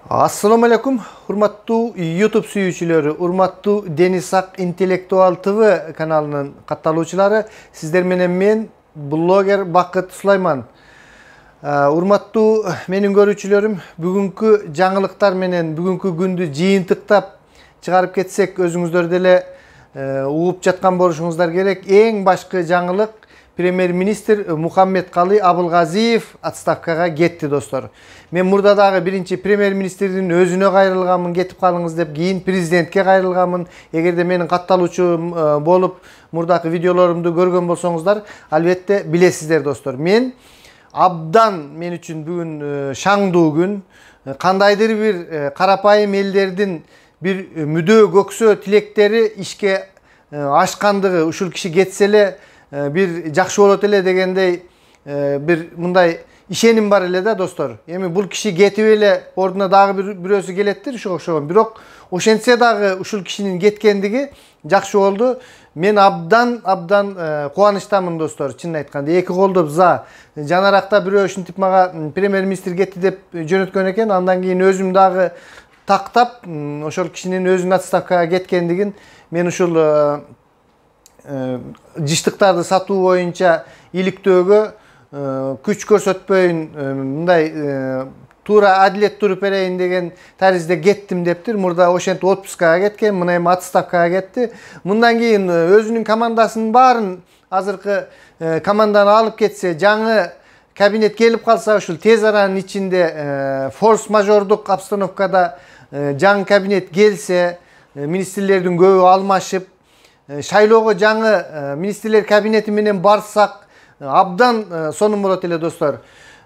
Assalamu alaikum, hurmattуу YouTube sүйүүчүлөрү, hurmattуу Deniz Ak Intellektual TV kanalынын катталуучулары, сиздер менен мен блогер Бакыт Сулайман. Hurmattуу менин көрүүчүлөрүм, бүгүнкү жаңылыктар менен бүгүнкү күндү жыйынтыктап чыгарып кетсек, өзүңүздөр деле угуп жаткан болушуңуздар керек. Эң башкы жаңылык Премьер-министр Мухаммедкалый Абылгазиев отставкага кетти, достор. Мен мурда дагы биринчи премьер-министрдин өзүнө кайрылганмын, кетип калыңыз деп, кийин президентке кайрылганмын. Эгерде менин катталуучум болуп, мурдакы видеолорумду көргөн болсоңуздар, албетте билесиздер, достор. Мен мен үчүн бүгүн шаңдуу күн. Кандайдыр бир карапайым элдердин бир мүдөө көксөө тилектери ишке ашкандыгы, ушул киши кетсе эле bir жакшы болот эле дегендей bir мындай ишеним бар эле да, достор. Эми бул киши кетип эле ордуна дагы бирөөсү келеттир, ушуга окшогон. Бирок ошентсе дагы ушул кишинин кеткендиги жакшы болду. Мен абдан кубанычтамын, достор. Чынын айтканда, эки колдоп за. Жанаракта бирөө ушинтип мага премьер-министр кетти деп жөнөткөн экен. Андан кийин өзүм дагы тактап, ошол кишинин өзүнүн отставкага кеткендигин мен ушул жыштыктарды сатуу боюнча иликтөөгө күч көрсөтпөйүн, мындай туура адилет туруп берейин деген таризде кеттим дептир. Мурда ошентип отпускага кеткен, мына эми отставкага кетти. Мындан кийин өзүнүн командасынын баарын, азыркы команданы алып кетсе, жаңы кабинет келип калса, ушул тез аранын ичинде форс-мажордук обстановкада жаңы кабинет келсе, министрлердин көбү алмашып, шайлоого жаңы министрлер кабинети менен барсак, абдан сонун болот эле, достор.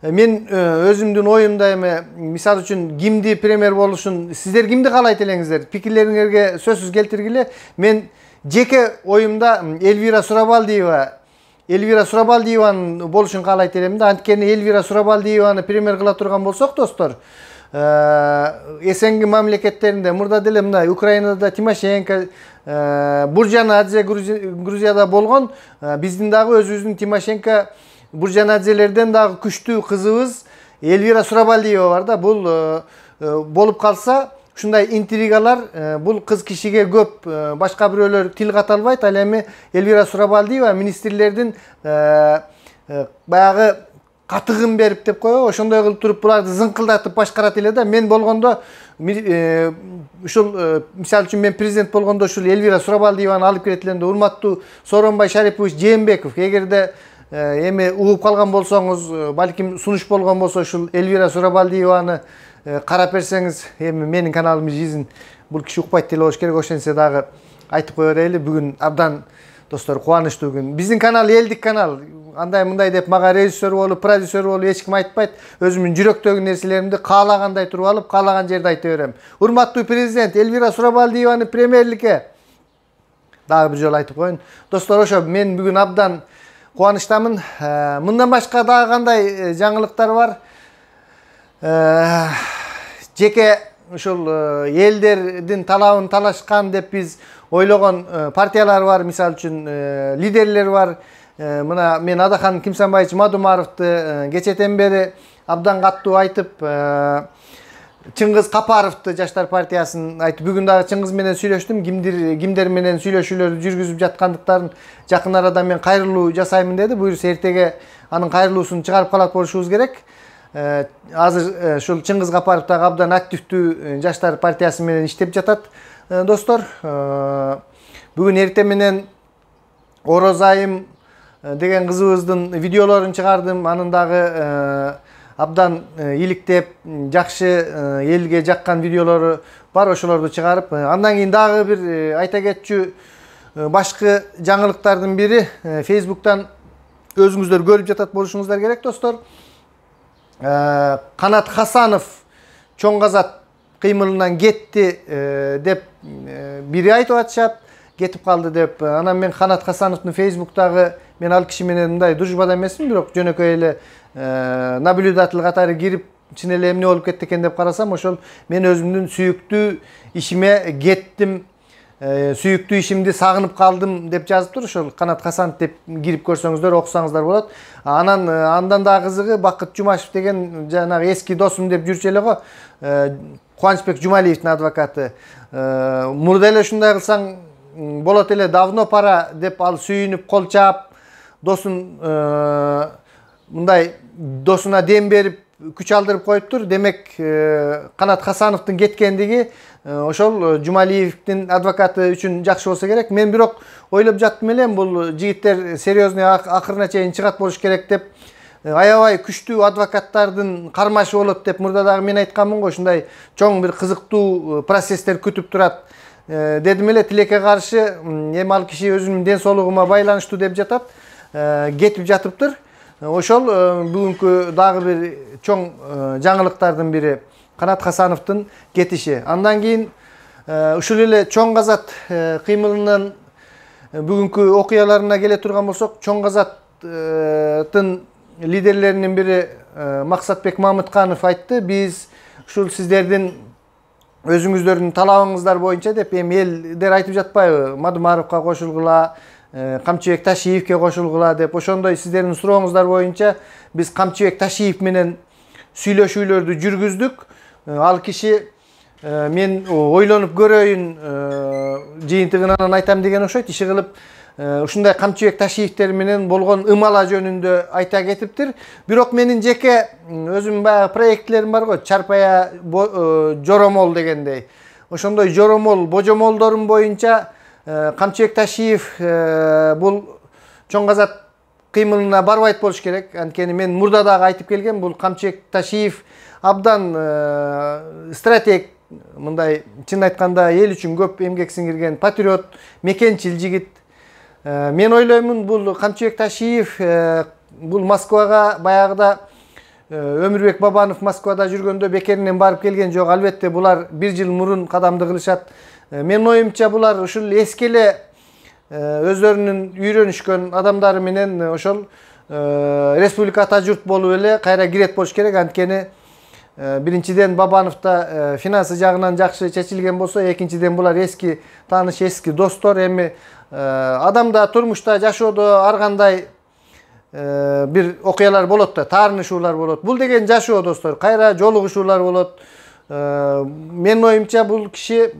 Мен өзүмдүн оюмда эми, мисалы үчүн, кимди премьер болушун, сиздер кимди каалайт элеңиздер? Пикирлериңерге сөзсүз келтиргиле. Мен жеке оюмда Эльвира Сурабалдиеванын болушун каалайт элем да. Анткени Эльвира Сурабалдиеваны премьер кыла турган болсок, достор, эсенги мамлекеттеринде, мурда деле мына Украинада Тимошенко, Буржанадзе Грузияда болгон, биздин дагы өзүбүздүн Тимошенко, Буржанадзелерден дагы күчтүү кызыбыз Эльвира Сурабалдиева бар да. Бул болуп калса, ушундай интригалар бул кыз кишиге көп башка бирөөлөр тил ката албайт. Ал эми Эльвира Сурабалдиева министрлердин баягы катыгын берип деп коебу, ошондой кылып туруп буларды зыңкылдатып башкарат эле да. Мен болгондо ушул, мисалы үчүн, мен президент болгондо ушул Эльвира Сурабалдиеваны алып келет элем да. Урматтуу Сооронбай Шарипович Жээнбеков, эгерде эми угуп калган болсоңуз, балким сунуш болгон болсо, ушул Эльвира Сурабалдиеваны карап берсеңиз, эми менин каналымды жизнь бул киши укпайт деле болуш керек. Ошентсе дагы айтып кое берели. Бүгүн абдан, достор, кубанычтуу күн. Биздин канал элдик канал. Андай мындай деп мага режиссер болуп, продюсер болуп эч ким айтпайт. Өзүмдүн жүрөктөгү нерселеримди каалагандай туруп алып, каалаган жерде айта берем. Урматтуу президент Эльвира Сурабалдиеваны премьерликке дагы бир жолу айтып коеюн. Достор, ошо мен бүгүн абдан кубанычтамын. Мындан башка дагы кандай жаңылыктар бар? Жеке ушул элдердин талабын талашкан деп биз ойлогон партиялар бар, мисалы үчүн лидерлер бар. Мына мен Адахан Кимсанбаевич Мадумаровду кечетен бери абдан каттуу айтып, Чыңгыз Капаровду Жаштар партиясын айтып, бүгүн дагы Чыңгыз менен сүйлөштүм. Кимдер менен сүйлөшүүлөрдү жүргүзүп жаткандыктарын жакын арада мен кайрылуу жасаймын деди. Буюрса эртеге анын кайрылуусун чыгарып калат болушубуз керек. Азыр ушул Чыңгыз Капаров дагы абдан активдүү Жаштар партиясы менен иштеп жатат, достор. Бүгүн эртең менен Орозайым деген кызыбыздын видеолорун чыгардым. Анын дагы абдан иликтеп, жакшы элге жаккан видеолору бар, ошолорду чыгарып. Андан кийин дагы бир айта кетчү башкы жаңылыктардын бири, Facebook'тан өзүңүздөр көрүп жатат болушуңуздар керек, достор. Канат Хасанов чоң казат кыймылынан кетти деп бири айтып атышат, кетип калды деп. Анан мен Канат Хасановдун Facebook'тагы, мен ал киши менен мындай дружбада эмесмин, бирок жөнөкөй эле наблюдатель катары кирип, чын эле эмне болуп кетти экен деп карасам, ошол мен өзүмдүн сүйүктүү ишиме кеттим, сүйүктүү ишимди сагынып калдым деп жазыптыр. Ошол Канат Хасанов деп кирип көрсөңүздөр, окусаңыздар болот. Андан дагы кызыгы, Бакыт Жумашев деген жанагы эски досум деп жүрчү эле го. Кубанычбек Жумалиевдин адвокаты. Мурда эле ушундай кылсаң болот эле, давно пара деп ал сүйүнүп кол чаап, досун мындай досуна дем берип күч алдырып коюптур. Демек Канат Хасановдун кеткендиги ошол Жумалиевдин адвокаты үчүн жакшы болсо керек. Мен бирок ойлоп жаттым элем, бул жигиттер серьезный акырына чейин чыгат болуш керек деп, аябай күчтүү адвокаттардын кармашы болот деп мурда дагы мен айтканмын го. Ушундай чоң бир кызыктуу процесстер күтүп турат дедим эле. Тилекке каршы эми ал киши өзүнүн ден соолугума байланыштуу деп жатат, кетип жатыптыр. Ошол бүгүнкү дагы бир чоң жаңылыктардын бири Канат Хасановдун кетиши. Андан кийин ушул эле Чоң Казат кыймылынын бүгүнкү окуяларына келе турган болсок, Чоң Казаттын лидерлеринин бири Максатбек Мамытканов айтты: биз ушул сиздердин өзүңүздөрдүн талабыңыздар боюнча деп, эми элдер айтып жатпайбы, Мадумаровго кошулгула, Камчыбек Ташиевке кошулгула деп. Ошондой сиздердин сурооңуздар боюнча биз Камчыбек Ташиев менен сүйлөшүүлөрдү жүргүздүк. Ал киши мен ойлонуп көрөйүн жыйынтыгынан айтам деген окшойт. Иши кылып ушундай Камчыбек Ташиевтер менен болгон ымала жөнүндө айта кетиптир. Бирок менин жеке өзүм баягы проектлерим бар го, Чарпая жоромол дегендей. Ошондой жоромол, божомолдорум боюнча Камчыбек Ташиев бул Чоң Казат кыймылына барбайт болуш керек. Анткени мен мурда дагы айтып келгем, бул Камчыбек Ташиев абдан стратег, мындай чын айтканда эл үчүн көп эмгек сиңирген патриот, мекенчил жигит. Мен ойлоймун, бул Камчыбек Ташиев бул Москвага баягыда Өмүрбек Бабанов Москвада жүргөндө бекеринен барып келген жок. Албетте булар бир жыл мурун кадамды кылышат. Менин оюмча булар ушул эски эле өздөрүнүн үйрөнүшкөн адамдары менен ошол республика ата журт болуп эле кайра кирет болуш керек. Анткени биринчиден Бабановда финансы жагынан жакшы чечилген болсо, экинчиден булар эски тааныш, эски достор. Эми адамда, турмушта, жашоодо ар кандай бир окуялар болот да, таарынышуулар болот. Бул деген жашоо достор, кайра жолугушуулар болот. Менин оюмча бул киши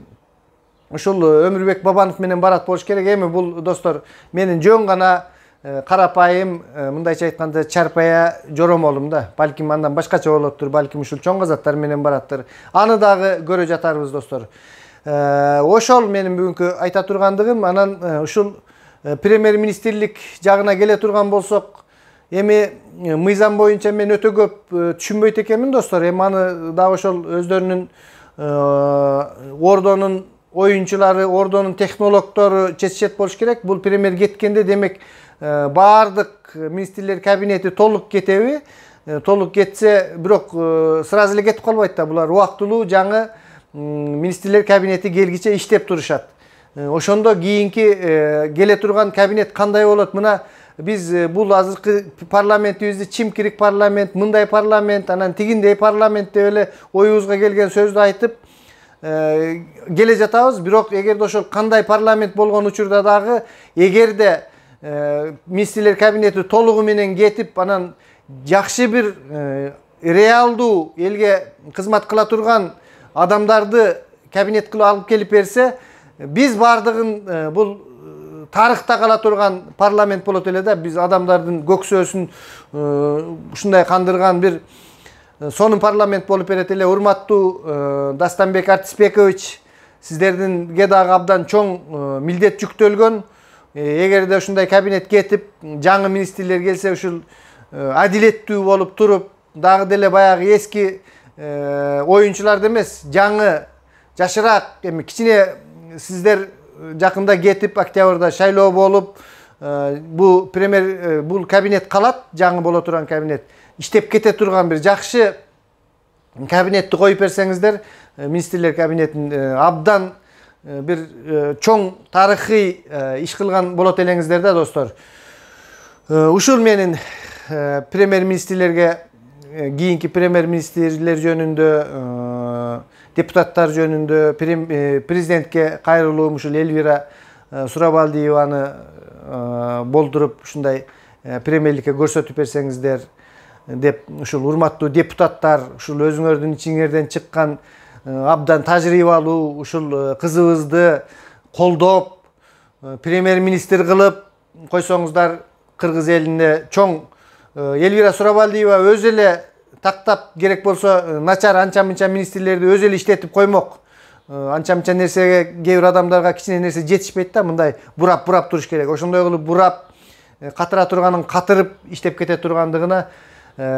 ушул Өмүрбек Бабанов менен барат болуш керек. Эми бул достор менин жөн гана карапайым, мындайча айтканда, Чарпая жоромолум да. Балким андан башкача болоттур, балким ушул Чоң Казаттар менен бараттыр. Аны дагы көрө жатарбыз достор. Ошол менин бүгүнкү айта тургандыгым. Анан ушул премьер-министрлик жагына келе турган болсок, эми мыйзам боюнча мен өтө көп түшүнбөйт экенмин достор. Эми аны дагы ошол өздөрүнүн ордонун оюнчулары, ордонун технологдору чечишет болуш керек. Бул премьер кеткенде демек баардык министрлер кабинети толук кетеби? Толук кетсе, бирок сразу эле кетип калбайт да. Булар убактылуу жаңы министрлер кабинети келгиче иштеп турушат. Ошондо кийинки келе турган кабинет кандай болот? Мына биз бул азыркы парламентибизди чимкирик парламент, мындай парламент, анан тигиндей парламент деп эле оюбузга келген сөздү айтып келе жатабыз. Бирок эгерде ошол кандай парламент болгон учурда дагы, эгерде министрлер кабинети толугу менен кетип, анан жакшы бир реалдуу элге кызмат кыла турган адамдарды кабинет кылып алып келип берсе, биз бардыгын бул тарыхта кала турган парламент болот эле да. Биз адамдардын көксөөсүн ушундай кандырган бир сонун парламент болуп берет эле. Урматтуу Дастанбек Артисбекович, сиздердинге дагы абдан чоң милдет жүктөлгөн. Эгерде ушундай кабинет кетип, жаңы министрлер келсе, ушул адилеттүү болуп туруп, дагы деле баягы эски оюнчуларды эмес, жаңы, жашыраак, эми кичине сиздер жакында кетип, октябрда шайлоо болуп, бул кабинет калат, жаңы боло турган кабинет. Иштеп кете турган бир жакшы кабинетти коюп берсеңиздер, министрлер кабинетин абдан бир чоң тарыхый иш кылган болот элеңиздер да достор. Ушул менин премьер-министрлерге, кийинки премьер-министрлер жөнүндө, депутаттар жөнүндө, президентке кайрылуум ушул Элвира Сурабалдиеваны болдуруп ушундай премьерликке көрсөтүп берсеңиздер деп, ушул урматтуу депутаттар, ушул өзүңөрдүн ичиңерден чыккан абдан тажрыйбалуу ушул кызыбызды колдоп, премьер-министр кылып койсоңуздар Кыргыз элине чоң Элвира Сурабалдиева өз эле тактап керек болсо начар анча-мынча министрлерди өз эле иштетип коймок. Анча-мынча нерсеге кээ бир адамдарга кичине нерсе жетишпейт да, мындай бурап туруш керек. Ошондой кылып бурап, катыра турганын катырып иштеп кете тургандыгына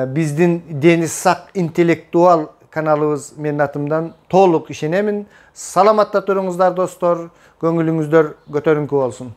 биздин Дениз Сак интеллектуал каналыбыз менин атымдан толук ишенемин. Саламатта туруңуздар достор, көңүлүңүздөр көтөрүңкү болсун.